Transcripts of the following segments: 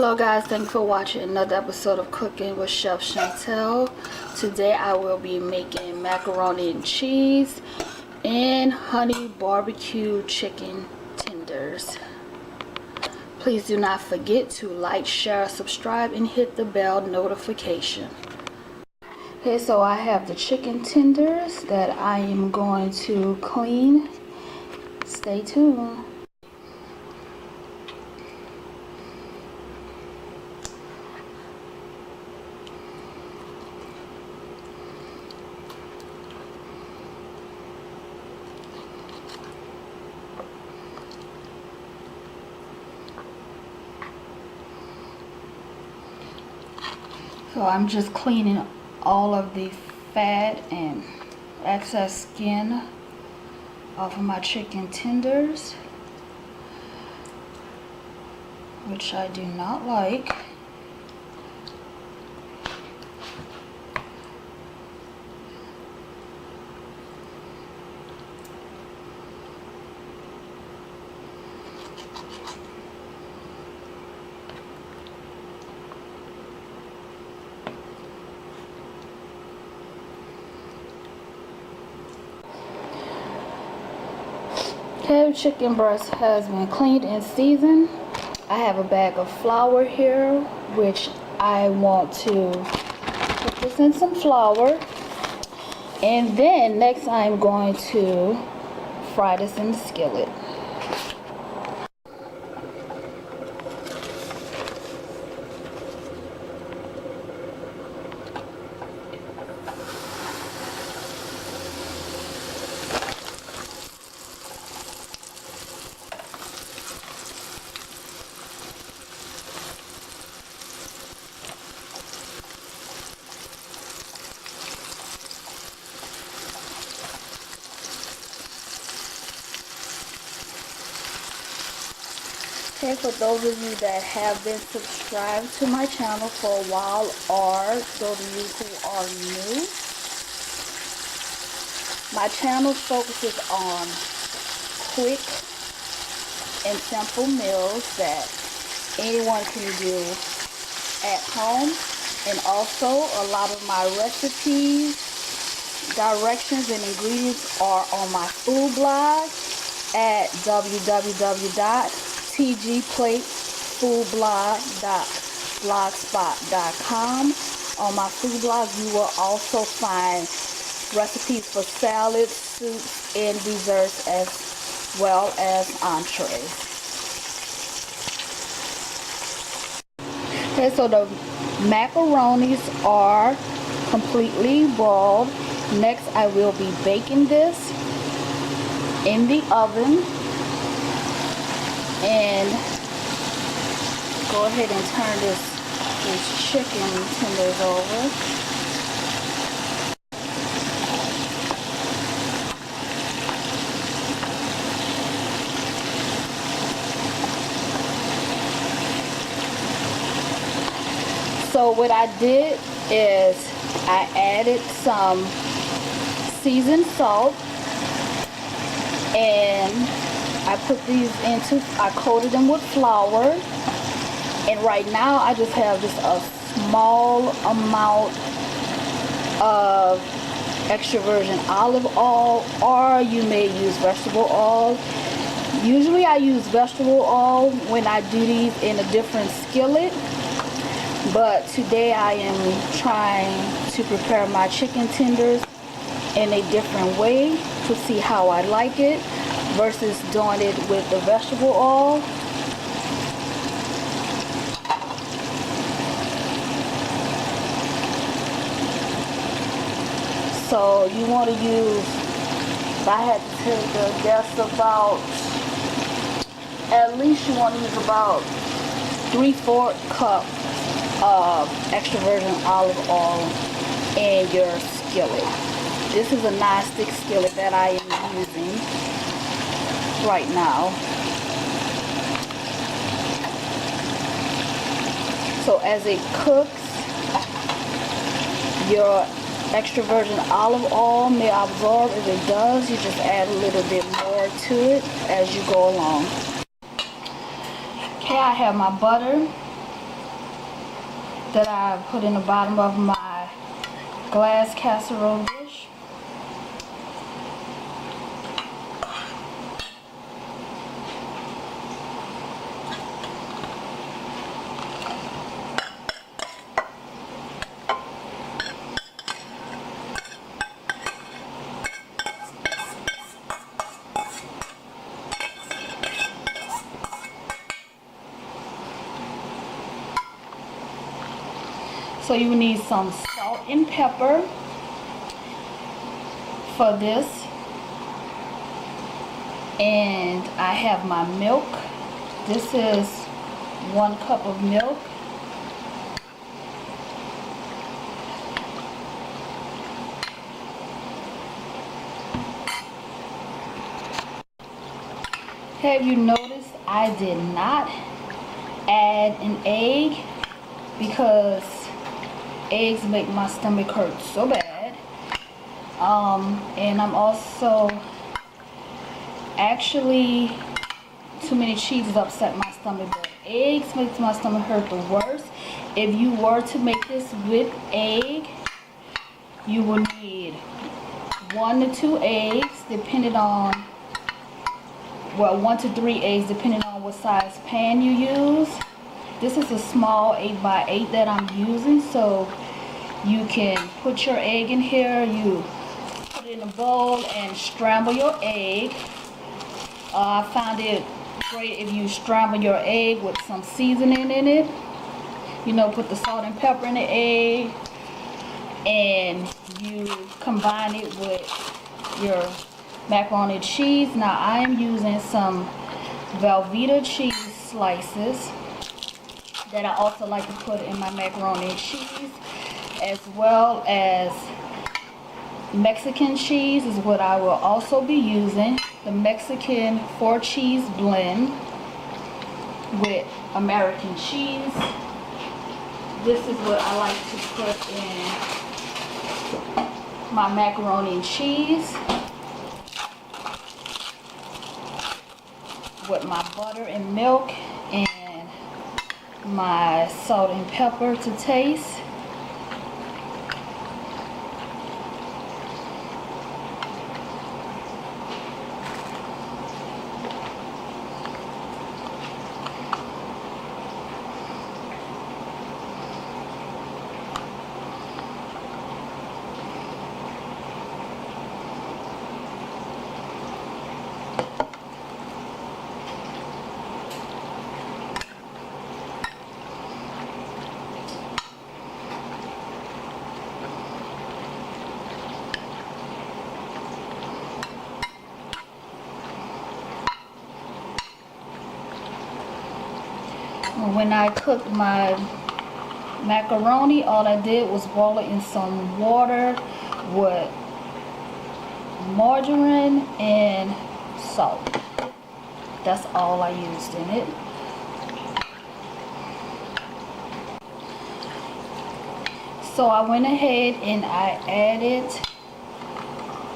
Hello guys, thank you for watching another episode of Cooking with Chef Chantel. Today I will be making macaroni and cheese and honey barbecue chicken tenders. Please do not forget to like, share, subscribe, and hit the bell notification. Okay, so I have the chicken tenders that I am going to clean. Stay tuned. So I'm just cleaning all of the fat and excess skin off of my chicken tenders, which I do not like. Okay, chicken breast has been cleaned and seasoned. I have a bag of flour here, which I want to put this in some flour. And then next I'm going to fry this in the skillet. Okay, for those of you that have been subscribed to my channel for a while, or those of you who are new, my channel focuses on quick and simple meals that anyone can do at home. And also a lot of my recipes, directions, and ingredients are on my food blog at www.tgplatefoodblog.blogspot.com. On my food blog you will also find recipes for salads, soups, and desserts, as well as entrees. Okay, so the macaronis are completely boiled. Next I will be baking this in the oven. And go ahead and turn these chicken tenders over. So what I did is I added some seasoned salt, and I put these I coated them with flour, and right now I just have just a small amount of extra virgin olive oil, or you may use vegetable oil. Usually I use vegetable oil when I do these in a different skillet, but today I am trying to prepare my chicken tenders in a different way to see how I like it versus doing it with the vegetable oil. So you want to use, if I had to take a guess, about, at least you want to use about 3/4 cup of extra virgin olive oil in your skillet. This is a non-stick skillet that I am using right now. So as it cooks, your extra virgin olive oil may absorb. If it does, you just add a little bit more to it as you go along. Okay, I have my butter that I put in the bottom of my glass casserole dish. So you need some salt and pepper for this. And I have my milk. This is 1 cup of milk. Have you noticed I did not add an egg because eggs make my stomach hurt so bad. And I'm also actually, too many cheeses upset my stomach, but eggs makes my stomach hurt the worst. If you were to make this with egg, you will need 1 to 2 eggs depending on, well, 1 to 3 eggs depending on what size pan you use. This is a small 8x8 that I'm using, so you can put your egg in here, you put it in a bowl and scramble your egg. I found it great if you scramble your egg with some seasoning in it. You know, put the salt and pepper in the egg and you combine it with your macaroni and cheese. Now I am using some Velveeta cheese slices that I also like to put in my macaroni and cheese, as well as Mexican cheese is what I will also be using. The Mexican 4-cheese blend with American cheese. This is what I like to put in my macaroni and cheese with my butter and milk and my salt and pepper to taste. When I cooked my macaroni, all I did was boil it in some water with margarine and salt. That's all I used in it. So I went ahead and I added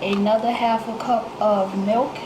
another half a cup of milk.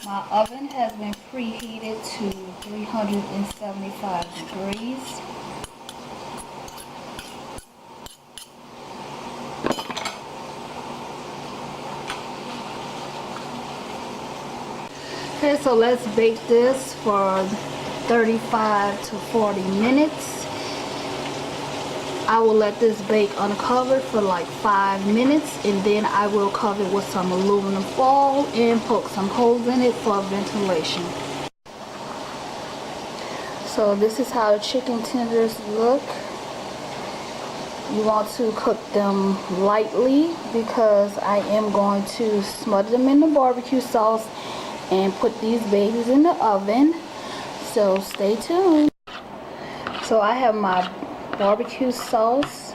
My oven has been preheated to 375 degrees. Okay, so let's bake this for 35 to 40 minutes. I will let this bake uncovered for like 5 minutes, and then I will cover it with some aluminum foil and poke some holes in it for ventilation. So this is how the chicken tenders look. You want to cook them lightly because I am going to smother them in the barbecue sauce and put these babies in the oven. So stay tuned. So I have my barbecue sauce.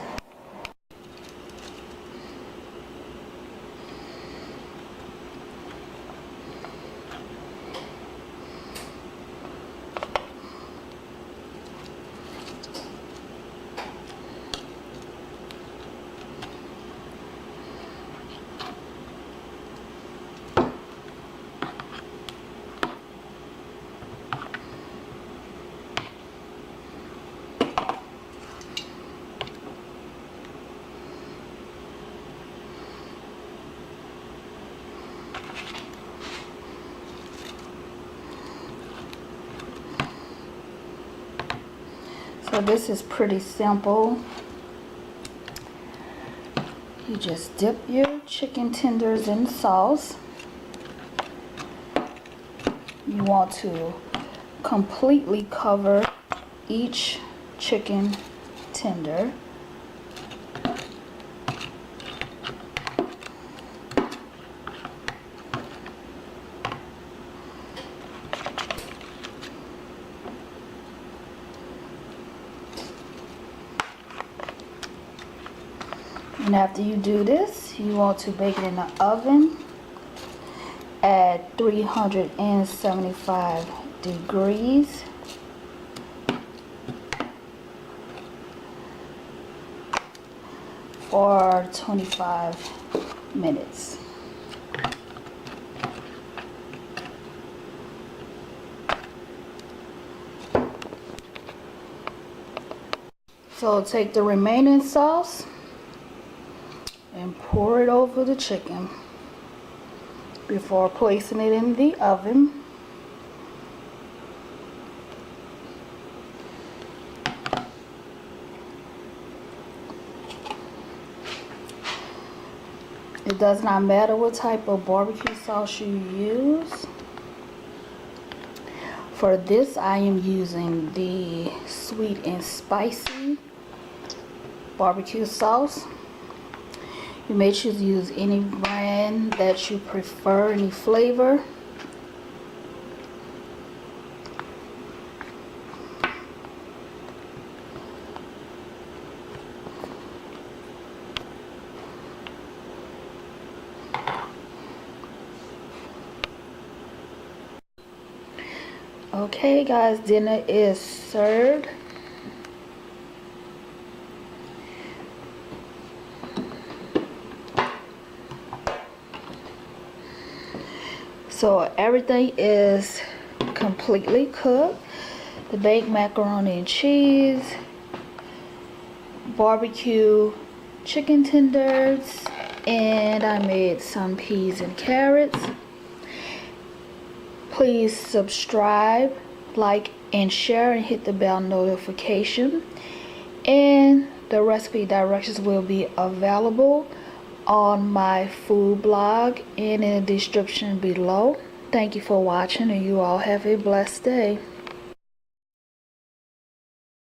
So this is pretty simple. You just dip your chicken tenders in sauce. You want to completely cover each chicken tender. And after you do this, you want to bake it in the oven at 375 degrees for 25 minutes. So take the remaining sauce and pour it over the chicken before placing it in the oven. It does not matter what type of barbecue sauce you use. For this, I am using the sweet and spicy barbecue sauce. You may choose to use any brand that you prefer, any flavor. Okay guys, dinner is served. So everything is completely cooked. The baked macaroni and cheese, barbecue chicken tenders, and I made some peas and carrots. Please subscribe, like, and share, and hit the bell notification. And the recipe directions will be available on my food blog and in the description below. Thank you for watching, and you all have a blessed day.